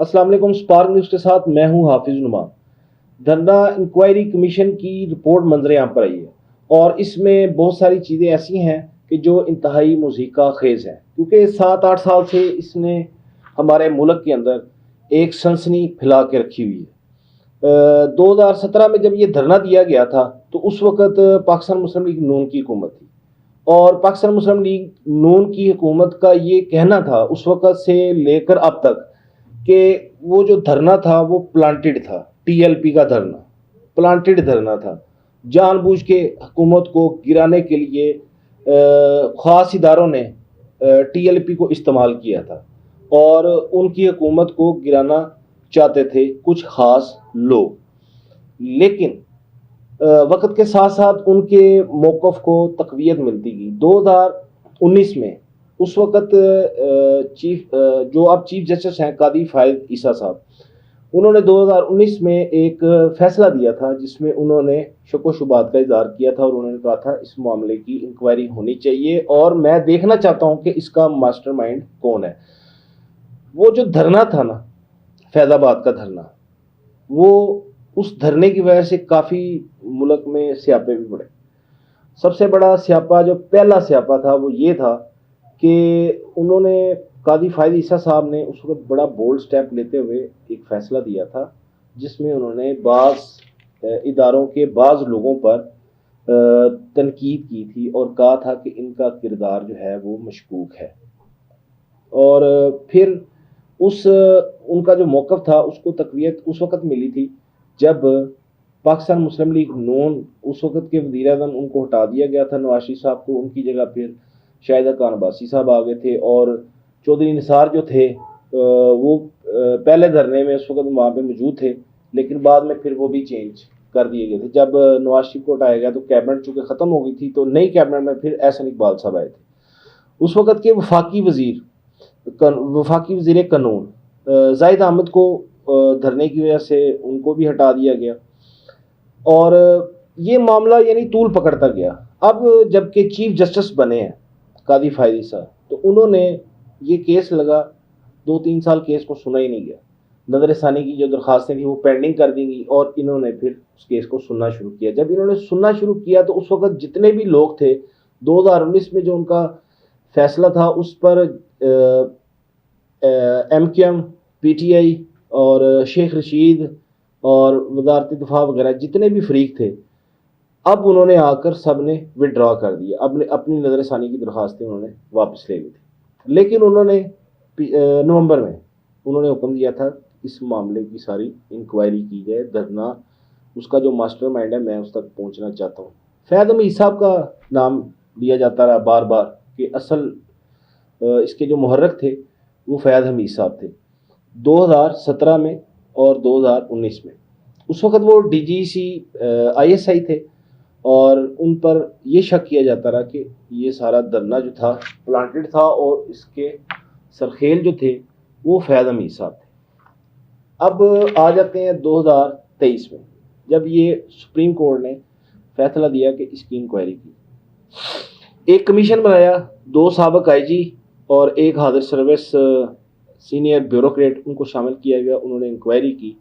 अस्सलाम वालेकुम। Spark news के साथ मैं हूं हाफिज नुमा। धरना इंक्वायरी कमीशन की रिपोर्ट मंजर यहाँ पर आई है और इसमें बहुत सारी चीज़ें ऐसी हैं कि जो इंतहाई मुज़ीका खेज़ हैं, क्योंकि 7-8 साल से इसने हमारे मुल्क के अंदर एक सनसनी फैला के रखी हुई है। 2017 में जब ये धरना दिया गया था तो उस वक़्त पाकिस्तान मुस्लिम लीग नून की हुकूमत थी और पाकिस्तान मुस्लिम लीग नून की हुकूमत का ये कहना था उस वक़्त से लेकर अब तक कि वो जो धरना था वो प्लांटेड था। टीएलपी का धरना प्लांटेड धरना था। जानबूझ के हुकूमत को गिराने के लिए ख़ास इदारों ने टीएलपी को इस्तेमाल किया था और उनकी हुकूमत को गिराना चाहते थे कुछ ख़ास लोग। लेकिन वक्त के साथ साथ उनके मौक़िफ़ को तक़वियत मिलती गई। 2019 में उस वक़्त जो अब चीफ जस्टिस हैं कादी फायद ईसा साहब, उन्होंने 2019 में एक फ़ैसला दिया था जिसमें उन्होंने शक व शुबात का इज़हार किया था और उन्होंने कहा था इस मामले की इंक्वायरी होनी चाहिए और मैं देखना चाहता हूँ कि इसका मास्टरमाइंड कौन है। वो जो धरना था ना, फैज़ाबाद का धरना, वो उस धरने की वजह से काफ़ी मुल्क में स्यापे भी पड़े। सबसे बड़ा स्यापा, जो पहला स्यापा था, वो ये था कि उन्होंने कादी फायद ईसा साहब ने उस वक्त बड़ा बोल्ड स्टेप लेते हुए एक फ़ैसला दिया था जिसमें उन्होंने बाज़ इदारों के बाज़ लोगों पर तनकीद की थी और कहा था कि इनका किरदार जो है वो मशकूक है। और फिर उनका जो मौक़िफ़ था उसको तक़वियत उस वक़्त मिली थी जब पाकिस्तान मुस्लिम लीग नून, उस वक़्त के वज़ीर-ए-आज़म, उनको हटा दिया गया था नवाज शरीफ साहब को। उनकी जगह फिर शाहिदा खान अब्बासी साहब आ गए थे और चौधरी निसार जो थे वो पहले धरने में उस वक़्त वहाँ पे मौजूद थे, लेकिन बाद में फिर वो भी चेंज कर दिए गए थे। जब नवाज शरीफ को हटाया गया तो कैबिनेट चूँकि ख़त्म हो गई थी तो नई कैबिनेट में फिर एहसन इकबाल साहब आए थे। उस वक़्त के वफाकी वज़ीर कानून ज़ाहिद अहमद को धरने की वजह से उनको भी हटा दिया गया और ये मामला यानी तूल पकड़ता गया। अब जबकि चीफ जस्टिस बने हैं कादी फायद ईसा, तो उन्होंने ये केस लगा, 2-3 साल केस को सुना ही नहीं गया। नज़र सानी की जो दरख्वास्तें थी वो पेंडिंग कर दी गई और इन्होंने फिर उस केस को सुनना शुरू किया। जब इन्होंने सुनना शुरू किया तो उस वक़्त जितने भी लोग थे, 2019 में जो उनका फ़ैसला था उस पर MQM, PTI और शेख रशीद और वज़ारत दिफ़ा वगैरह जितने भी फ़रीक थे, अब उन्होंने आकर सब ने विड्रॉ कर दिया। अपनी नज़र सानी की दरख्वास्तें उन्होंने वापस ले ली थी। लेकिन उन्होंने नवंबर में उन्होंने हुक्म दिया था इस मामले की सारी इंक्वायरी की जाए। धरना उसका जो मास्टरमाइंड है, मैं उस तक पहुंचना चाहता हूँ। फैज़ हमीद साहब का नाम लिया जाता रहा बार बार कि असल इसके जो मुहर्रिक थे वो फैज़ हमीद साहब थे 2017 में और 2019 में। उस वक़्त वो DGC ISI थे और उन पर यह शक किया जाता रहा कि ये सारा धरना जो था प्लांटेड था और इसके सरखेल जो थे वो फैज़ हमीद साहब थे। अब आ जाते हैं 2023 में, जब ये सुप्रीम कोर्ट ने फैसला दिया कि इसकी इंक्वायरी की। एक कमीशन बनाया, 2 साबिक IG और एक हाजिर सर्विस सीनियर ब्यूरोक्रेट, उनको शामिल किया गया। उन्होंने इंक्वायरी की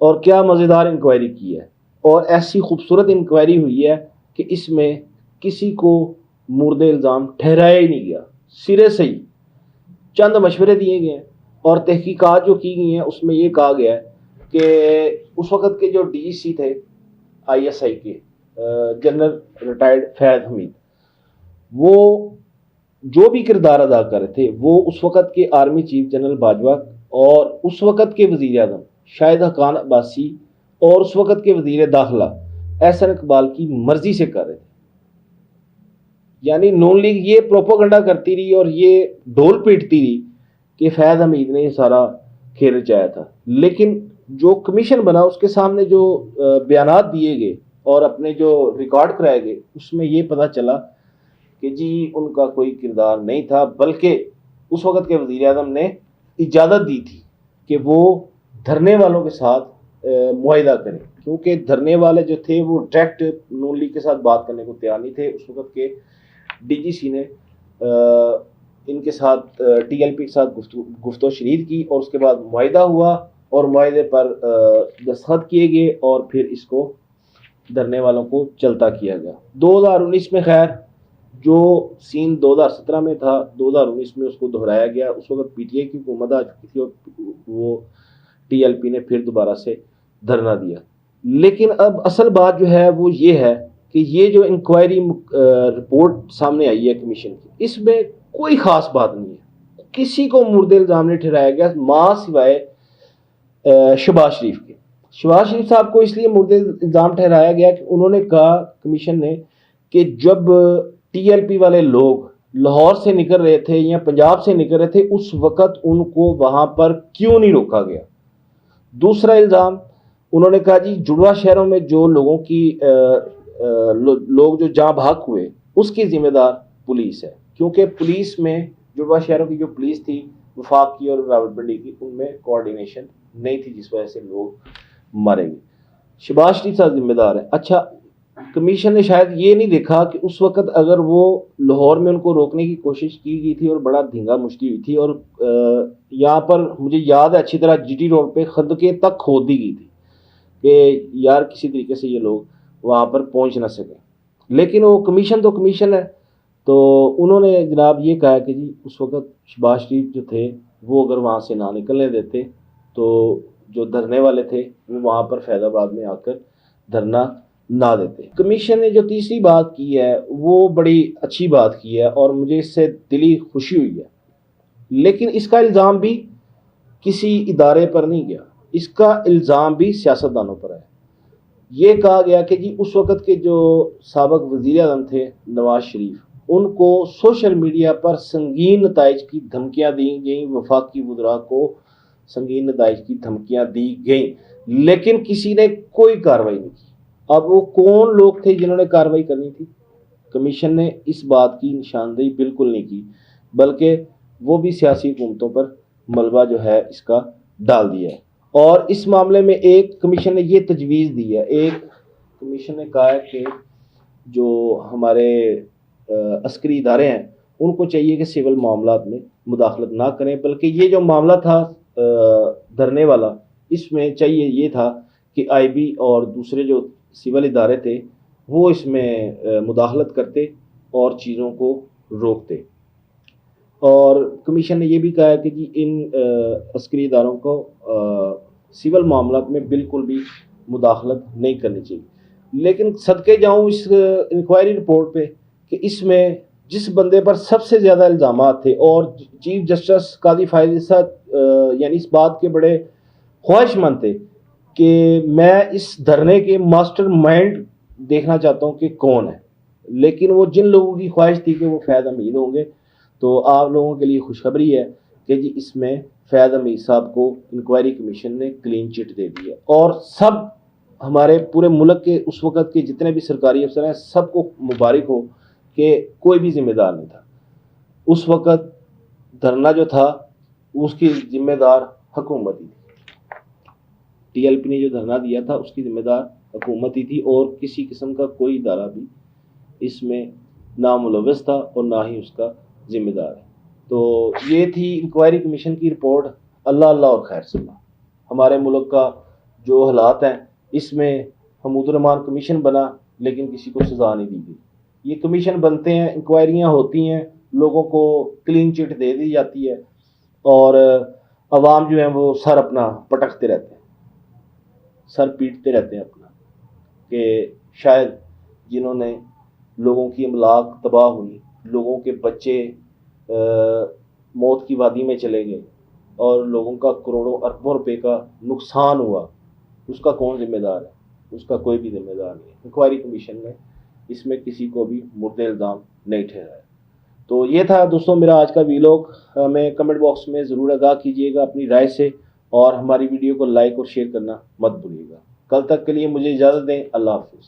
और क्या मज़ेदार इंक्वायरी की है और ऐसी खूबसूरत इंक्वायरी हुई है कि इसमें किसी को मुर्द इल्ज़ाम ठहराया ही नहीं गया। सिरे से ही चंद मशवरे दिए गए हैं और तहकीकात जो की गई हैं उसमें ये कहा गया है कि उस वक़्त के जो DGC थे ISI के जनरल रिटायर्ड फैज़ हमीद, वो जो भी किरदार अदा कर रहे थे वो उस वक़्त के आर्मी चीफ जनरल बाजवा और उस वक़्त के वज़ीर-ए-आज़म शाहिदा खान अब्बासी और उस वक़्त के वज़ीर दाखिला एहसन इकबाल की मर्जी से कर रहे थे। यानी नून लीग ये प्रोपोगंडा करती रही और ये ढोल पीटती रही कि फैज़ हमीद ने ये सारा खेल रचाया था। लेकिन जो कमीशन बना उसके सामने जो बयानात दिए गए और अपने जो रिकॉर्ड कराए गए उसमें ये पता चला कि जी उनका कोई किरदार नहीं था, बल्कि उस वक़्त के वज़ीर-ए-आज़म ने इजाज़त दी थी कि वो धरने वालों के साथ मुआहिदा करें, क्योंकि धरने वाले जो थे वो डायरेक्ट नून लीग के साथ बात करने को तैयार नहीं थे। उस वक़्त के DGC ने ان کے ساتھ ٹی ایل پی کے ساتھ گفت و شنید کی اور اس کے بعد معاہدہ ہوا اور معاہدے پر دستخط کیے گئے اور پھر اس کو دھرنے والوں کو چلتا کیا گیا۔ 2019 میں خیر جو سین 2017 میں تھا 2019 میں اس کو دہرایا گیا۔ اس وقت پی ٹی آئی کی حکومت آ چکی تھی اور وہ ٹی ایل پی نے پھر دوبارہ سے دھرنا دیا۔ لیکن اب اصل بات جو ہے وہ یہ ہے کہ یہ جو انکوائری رپورٹ سامنے آئی ہے کمیشن کی، اس میں کوئی خاص بات نہیں ہے، کسی کو مورد الزام نہیں ٹھہرایا گیا ماں سوائے شہباز شریف کے۔ شہباز شریف صاحب کو اس لیے مورد الزام ٹھہرایا گیا کہ انہوں نے کہا کمیشن نے کہ جب ٹی ایل پی والے لوگ لاہور سے نکل رہے تھے یا پنجاب سے نکل رہے تھے اس وقت ان کو وہاں پر کیوں نہیں روکا گیا۔ دوسرا الزام انہوں نے کہا جی جڑواں شہروں میں جو لوگوں کی لوگ جو جاں بحق ہوئے اس کی ذمہ دار پولیس ہے، کیونکہ پولیس میں جڑواں شہروں کی جو پولیس تھی وفاق کی اور راولپنڈی کی، ان میں کوآرڈینیشن نہیں تھی جس وجہ سے لوگ مارے گئے۔ شہباز شریف صاحب ذمہ دار ہے۔ اچھا کمیشن نے شاید یہ نہیں دیکھا کہ اس وقت اگر وہ لاہور میں ان کو روکنے کی کوشش کی گئی تھی اور بڑا دھینگا مشتی ہوئی تھی اور یہاں پر مجھے یاد ہے اچھی طرح جی ٹی روڈ پہ خندقیں تک کھود دی گئی تھی کہ یار کسی طریقے سے یہ لوگ وہاں پر پہنچ نہ سکیں، لیکن وہ کمیشن تو کمیشن ہے۔ تو انہوں نے جناب یہ کہا کہ جی اس وقت شہباز شریف جو تھے وہ اگر وہاں سے نہ نکلنے دیتے تو جو دھرنے والے تھے وہ وہاں پر فیض آباد میں آ کر دھرنا نہ دیتے۔ کمیشن نے جو تیسری بات کی ہے وہ بڑی اچھی بات کی ہے اور مجھے اس سے دلی خوشی ہوئی ہے، لیکن اس کا الزام بھی کسی ادارے پر نہیں گیا، اس کا الزام بھی سیاستدانوں پر ہے۔ یہ کہا گیا کہ جی اس وقت کے جو سابق وزیر اعظم تھے نواز شریف، ان کو سوشل میڈیا پر سنگین نتائج کی دھمکیاں دی گئیں، وفاقی وزراء کو سنگین نتائج کی دھمکیاں دی گئیں، لیکن کسی نے کوئی کارروائی نہیں کی۔ اب وہ کون لوگ تھے جنہوں نے کارروائی کرنی تھی؟ کمیشن نے اس بات کی نشاندہی بالکل نہیں کی، بلکہ وہ بھی سیاسی حکومتوں پر ملبہ جو ہے اس کا ڈال دیا ہے۔ اور اس معاملے میں ایک کمیشن نے یہ تجویز دی ہے، ایک کمیشن نے کہا ہے کہ جو ہمارے عسکری ادارے ہیں ان کو چاہیے کہ سول معاملات میں مداخلت نہ کریں، بلکہ یہ جو معاملہ تھا دھرنے والا اس میں چاہیے یہ تھا کہ آئی بی اور دوسرے جو سول ادارے تھے وہ اس میں مداخلت کرتے اور چیزوں کو روکتے۔ اور کمیشن نے یہ بھی کہا ہے کہ جی ان عسکری اداروں کو سول معاملات میں بالکل بھی مداخلت نہیں کرنی چاہیے۔ لیکن صدقے جاؤں اس انکوائری رپورٹ پہ کہ اس میں جس بندے پر سب سے زیادہ الزامات تھے اور چیف جسٹس قاضی فائز عیسیٰ یعنی اس بات کے بڑے خواہش مند تھے کہ میں اس دھرنے کے ماسٹر مائنڈ دیکھنا چاہتا ہوں کہ کون ہے، لیکن وہ جن لوگوں کی خواہش تھی کہ وہ فیض حمید ہوں گے، تو آپ لوگوں کے لیے خوشخبری ہے کہ جی اس میں فیض حمید صاحب کو انکوائری کمیشن نے کلین چٹ دے دی ہے۔ اور سب ہمارے پورے ملک کے اس وقت کے جتنے بھی سرکاری افسر ہیں سب کو مبارک ہو کہ کوئی بھی ذمہ دار نہیں تھا۔ اس وقت دھرنا جو تھا اس کی ذمہ دار حکومت ہی تھی، ٹی ایل پی نے جو دھرنا دیا تھا اس کی ذمہ دار حکومت ہی تھی، اور کسی قسم کا کوئی ادارہ بھی اس میں نہ ملوث تھا اور نہ ہی اس کا ذمہ دار ہے۔ تو یہ تھی انکوائری کمیشن کی رپورٹ۔ اللہ اللہ اور خیر سنا۔ ہمارے ملک کا جو حالات ہیں اس میں حمود الرحمان کمیشن بنا لیکن کسی کو سزا نہیں دی گئی۔ یہ کمیشن بنتے ہیں، انکوائریاں ہوتی ہیں، لوگوں کو کلین چٹ دے دی جاتی ہے اور عوام جو ہیں وہ سر اپنا پٹکتے رہتے ہیں، سر پیٹتے رہتے ہیں اپنا، کہ شاید جنہوں نے لوگوں کی املاک تباہ ہوئی، لوگوں کے بچے موت کی وادی میں چلے گئے اور لوگوں کا کروڑوں اربوں روپے کا نقصان ہوا، اس کا کون ذمہ دار ہے؟ اس کا کوئی بھی ذمہ دار نہیں ہے۔ انکوائری کمیشن نے اس میں کسی کو بھی مورد الزام نہیں ٹھہرایا۔ تو یہ تھا دوستوں میرا آج کا ویلاگ۔ ہمیں کمنٹ باکس میں ضرور آگاہ کیجیے گا اپنی رائے سے، اور ہماری ویڈیو کو لائک اور شیئر کرنا مت بھولیے گا۔ کل تک کے لیے مجھے اجازت دیں۔ اللہ حافظ۔